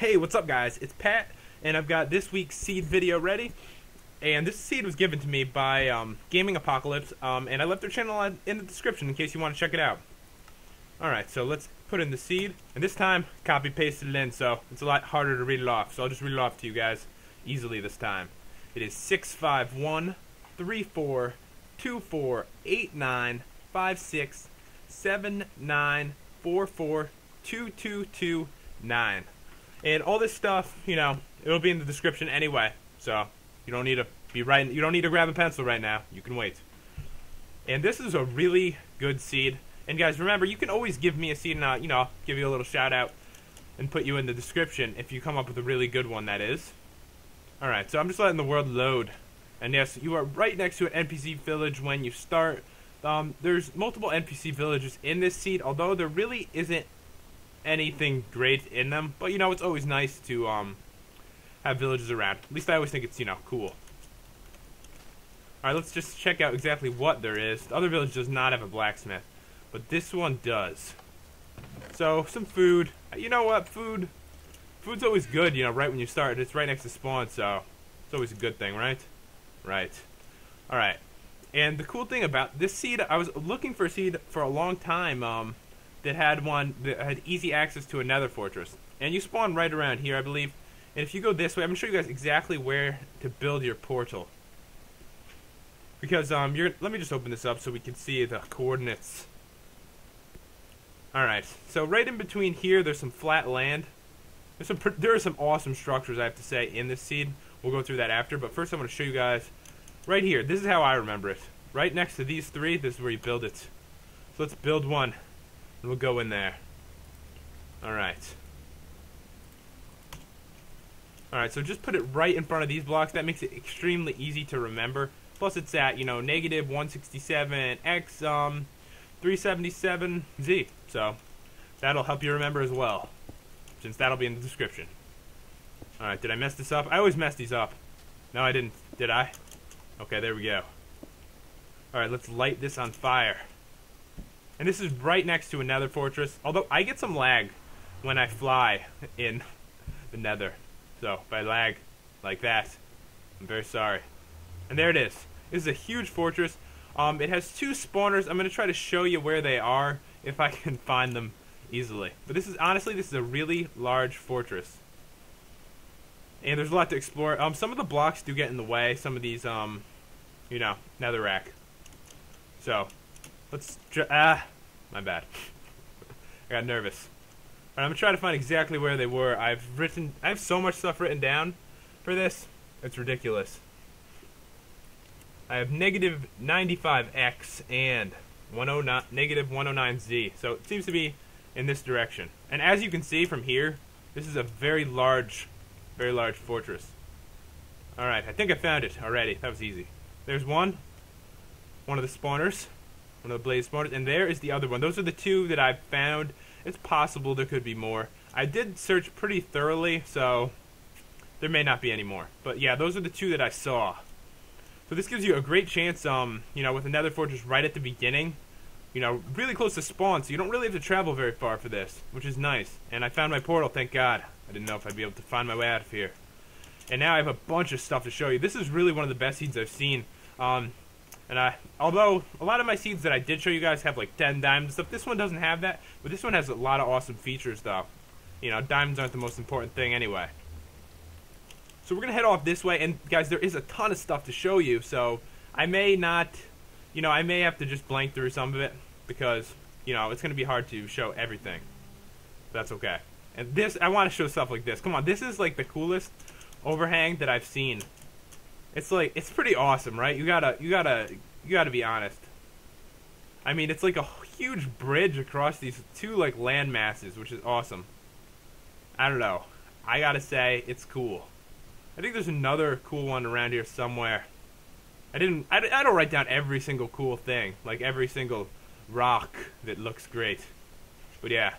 Hey, what's up guys? It's Pat, and I've got this week's seed video ready. And this seed was given to me by Gaming Apocalypse, and I left their channel in the description in case you want to check it out. Alright, so let's put in the seed, and this time, copy-pasted it in, so it's a lot harder to read it off, so I'll just read it off to you guys easily this time. It is 651-3489-5679442229. And all this stuff, you know, it'll be in the description anyway, so you don't need to be writing. You don't need to grab a pencil right now. You can wait. And this is a really good seed. And guys, remember, you can always give me a seed, and you know, give you a little shout out and put you in the description if you come up with a really good one. That is. All right, so I'm just letting the world load. And yes, you are right next to an NPC village when you start. There's multiple NPC villages in this seed, although there really isn't anything great in them, but you know, it's always nice to have villages around. At least I always think it's, you know, cool. Alright, let's just check out exactly what there is. The other village does not have a blacksmith, but this one does. So, some food. You know what? Food's always good, you know, right when you start. It's right next to spawn, so it's always a good thing, right? Right. Alright. And the cool thing about this seed, I was looking for a seed for a long time, that had one that had easy access to a nether fortress. And you spawn right around here, I believe. And if you go this way, I'm going to show you guys exactly where to build your portal. Because, let me just open this up so we can see the coordinates. Alright, so right in between here, there's some flat land. There are some awesome structures, I have to say, in this seed. We'll go through that after, but first I'm going to show you guys right here. This is how I remember it. Right next to these three, this is where you build it. So let's build one. And we'll go in there. Alright. Alright, so just put it right in front of these blocks. That makes it extremely easy to remember. Plus it's at, you know, negative 167x 377z. So that'll help you remember as well, since that'll be in the description. Alright, did I mess this up? I always mess these up. No, I didn't. Did I? Okay, there we go. Alright, let's light this on fire. And this is right next to a nether fortress. Although I get some lag when I fly in the nether. So if I lag like that, I'm very sorry. And there it is. This is a huge fortress. It has two spawners. I'm going to try to show you where they are if I can find them easily. But this is, honestly, this is a really large fortress. And there's a lot to explore. Some of the blocks do get in the way. Some of these, you know, netherrack. So, let's my bad. I got nervous. Alright, I'm gonna try to find exactly where they were. I have so much stuff written down for this. It's ridiculous. I have negative 95x and negative 109z. So it seems to be in this direction. And as you can see from here, this is a very large fortress. Alright, I think I found it already. That was easy. There's one of the spawners. One of the blaze spawners, and there is the other one. Those are the two that I've found. It's possible there could be more. I did search pretty thoroughly, so there may not be any more. But yeah, those are the two that I saw. So this gives you a great chance, you know, with a nether fortress right at the beginning. You know, really close to spawn, so you don't really have to travel very far for this, which is nice. And I found my portal, thank God. I didn't know if I'd be able to find my way out of here. And now I have a bunch of stuff to show you. This is really one of the best seeds I've seen. And although a lot of my seeds that I did show you guys have like 10 diamonds and stuff, this one doesn't have that. But this one has a lot of awesome features, though. You know, diamonds aren't the most important thing anyway. So we're gonna head off this way, and guys, there is a ton of stuff to show you. So I may not, you know, I may have to just blank through some of it because, you know, it's gonna be hard to show everything. That's okay. And this, I want to show stuff like this. Come on, this is like the coolest overhang that I've seen. It's like, it's pretty awesome, right? You gotta be honest. I mean, it's like a huge bridge across these two like land masses, which is awesome. I don't know. I gotta say, it's cool. I think there's another cool one around here somewhere. I don't write down every single cool thing, like every single rock that looks great. But yeah,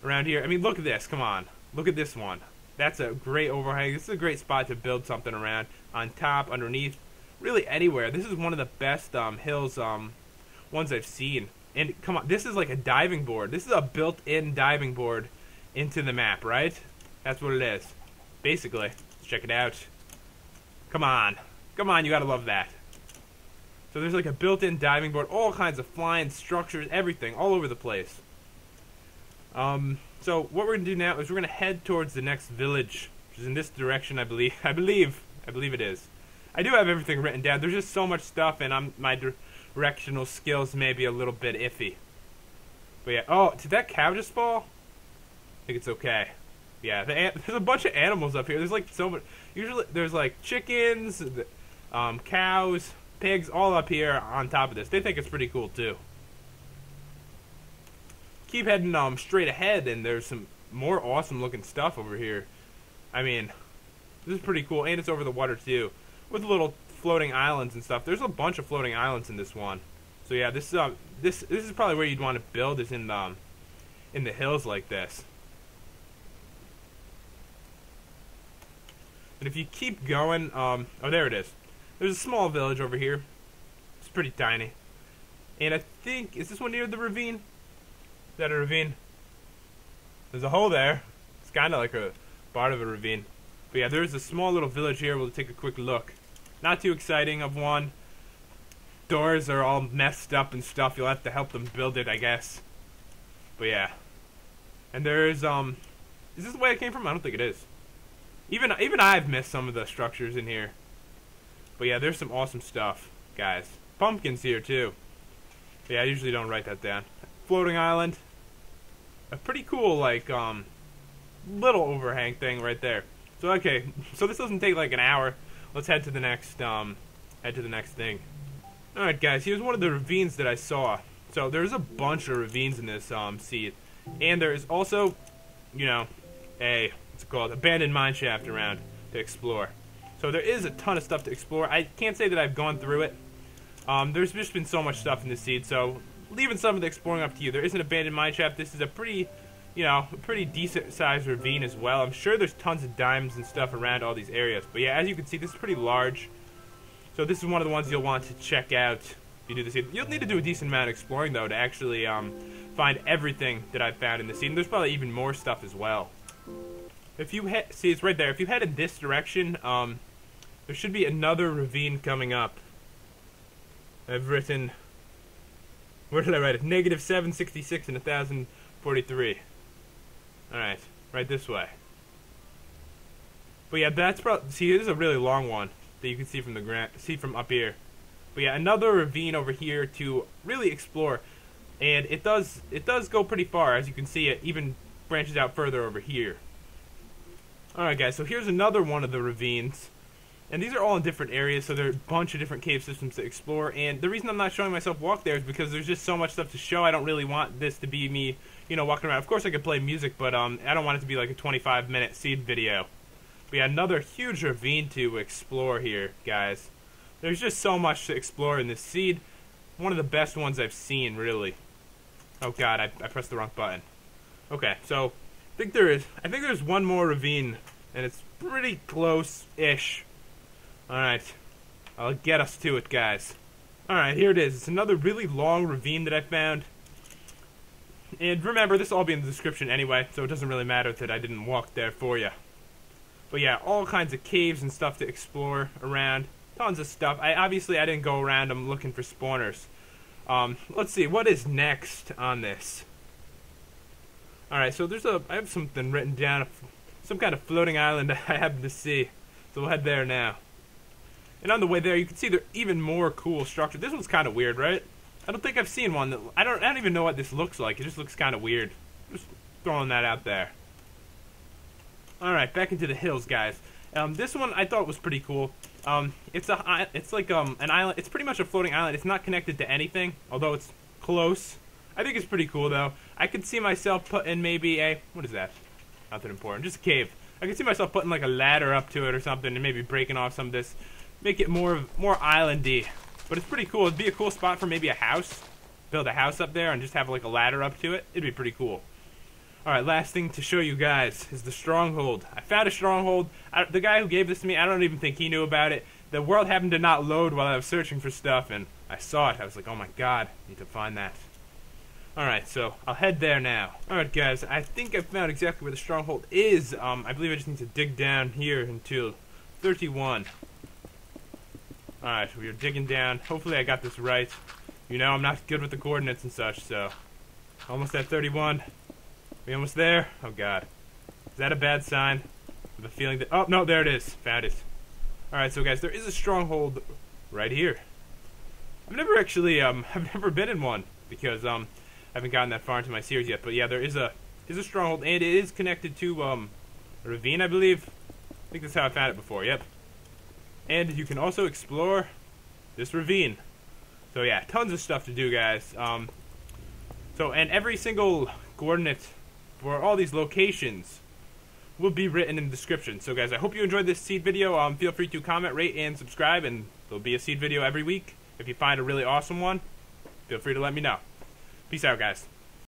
around here, I mean, look at this. Come on, look at this one. That's a great overhang. This is a great spot to build something around. On top, underneath, really anywhere. This is one of the best hills ones I've seen. And come on, this is like a diving board. This is a built-in diving board into the map, right? That's what it is. Basically. Let's check it out. Come on. Come on, you gotta love that. So there's like a built-in diving board, all kinds of flying structures, everything, all over the place. So what we're gonna do now is we're gonna head towards the next village, which is in this direction, I believe. I believe it is. I do have everything written down. There's just so much stuff, and my directional skills may be a little bit iffy. But yeah. Oh, did that cow just fall? I think it's okay. Yeah, there's a bunch of animals up here. There's like so much. Usually there's like chickens, cows, pigs, all up here on top of this. They think it's pretty cool too. Keep heading straight ahead, and there's some more awesome looking stuff over here. I mean, this is pretty cool, and it's over the water too, with little floating islands and stuff. There's a bunch of floating islands in this one. So yeah, this is probably where you'd want to build, is in the hills like this. And if you keep going, oh, there it is. There's a small village over here. It's pretty tiny. And I think, is this one near the ravine? Is that a ravine? There's a hole there. It's kind of like a part of a ravine. But yeah, there's a small little village here. We'll take a quick look. Not too exciting of one. Doors are all messed up and stuff. You'll have to help them build it, I guess. But yeah. And there's, is this the way it came from? I don't think it is. Even I've missed some of the structures in here. But yeah, there's some awesome stuff, guys. Pumpkins here, too. Yeah, I usually don't write that down. Floating island. A pretty cool, like, little overhang thing right there. So, okay. So this doesn't take, like, an hour. Let's head to the next, thing. Alright, guys. Here's one of the ravines that I saw. So, there's a bunch of ravines in this, seed. And there's also, you know, what's it called? Abandoned mineshaft around to explore. So there is a ton of stuff to explore. I can't say that I've gone through it. There's just been so much stuff in this seed, so leaving some of the exploring up to you. There is an abandoned mineshaft. This is a pretty, pretty decent sized ravine as well. I'm sure there's tons of diamonds and stuff around all these areas. But yeah, as you can see, this is pretty large. So this is one of the ones you'll want to check out if you do the seed. You'll need to do a decent amount of exploring though to actually find everything that I've found in the seed. And there's probably even more stuff as well. If you see, it's right there. If you head in this direction, there should be another ravine coming up. I've written, where did I write it? Negative 766 and 1043. Alright, right this way. But yeah, that's probably, see, this is a really long one that you can see from the ground, see from up here. But yeah, another ravine over here to really explore. And it does go pretty far, as you can see. It even branches out further over here. Alright guys, so here's another one of the ravines. And these are all in different areas, so there are a bunch of different cave systems to explore. And the reason I'm not showing myself walk there is because there's just so much stuff to show. I don't really want this to be me, walking around. Of course I could play music, but I don't want it to be like a 25-minute seed video. But yeah, another huge ravine to explore here, guys. There's just so much to explore in this seed. One of the best ones I've seen, really. Oh god, I pressed the wrong button. Okay, so I think there's one more ravine, and it's pretty close-ish. Alright, I'll get us to it, guys. Alright, here it is. It's another really long ravine that I found. And remember, this will all be in the description anyway, so it doesn't really matter that I didn't walk there for you. But yeah, all kinds of caves and stuff to explore around. Tons of stuff. I didn't go around them looking for spawners. Let's see, what is next on this? Alright, so I have something written down, some kind of floating island I happen to see. So we'll head there now. And on the way there, you can see there are even more cool structures. This one's kind of weird, right? I don't think I've seen one that, I don't even know what this looks like. It just looks kind of weird. Just throwing that out there. Alright, back into the hills, guys. This one I thought was pretty cool. It's like an island. It's pretty much a floating island. It's not connected to anything, although it's close. I think it's pretty cool, though. I could see myself putting maybe what is that? Nothing important. Just a cave. I could see myself putting like a ladder up to it or something and maybe breaking off some of this. Make it more islandy. But it's pretty cool. It'd be a cool spot for maybe a house. Build a house up there and just have like a ladder up to it. It'd be pretty cool. Alright, last thing to show you guys is the Stronghold. I found a Stronghold. The guy who gave this to me, I don't even think he knew about it. The world happened to not load while I was searching for stuff, and I saw it. I was like, oh my god, I need to find that. Alright, so I'll head there now. Alright guys, I think I found exactly where the stronghold is. I believe I just need to dig down here until 31. Alright, we are digging down. Hopefully I got this right. You know, I'm not good with the coordinates and such, so... Almost at 31. We almost there? Oh god. Is that a bad sign? I have a feeling that... Oh, no, there it is. Found it. Alright, so guys, there is a stronghold right here. I've never actually, I've never been in one, because, I haven't gotten that far into my series yet. But yeah, there is a stronghold, and it is connected to, a ravine, I believe. I think that's how I found it before, yep. And you can also explore this ravine. So yeah, tons of stuff to do, guys. And every single coordinate for all these locations will be written in the description. So guys, I hope you enjoyed this seed video. Feel free to comment, rate, and subscribe, and there'll be a seed video every week. If you find a really awesome one, feel free to let me know. Peace out, guys.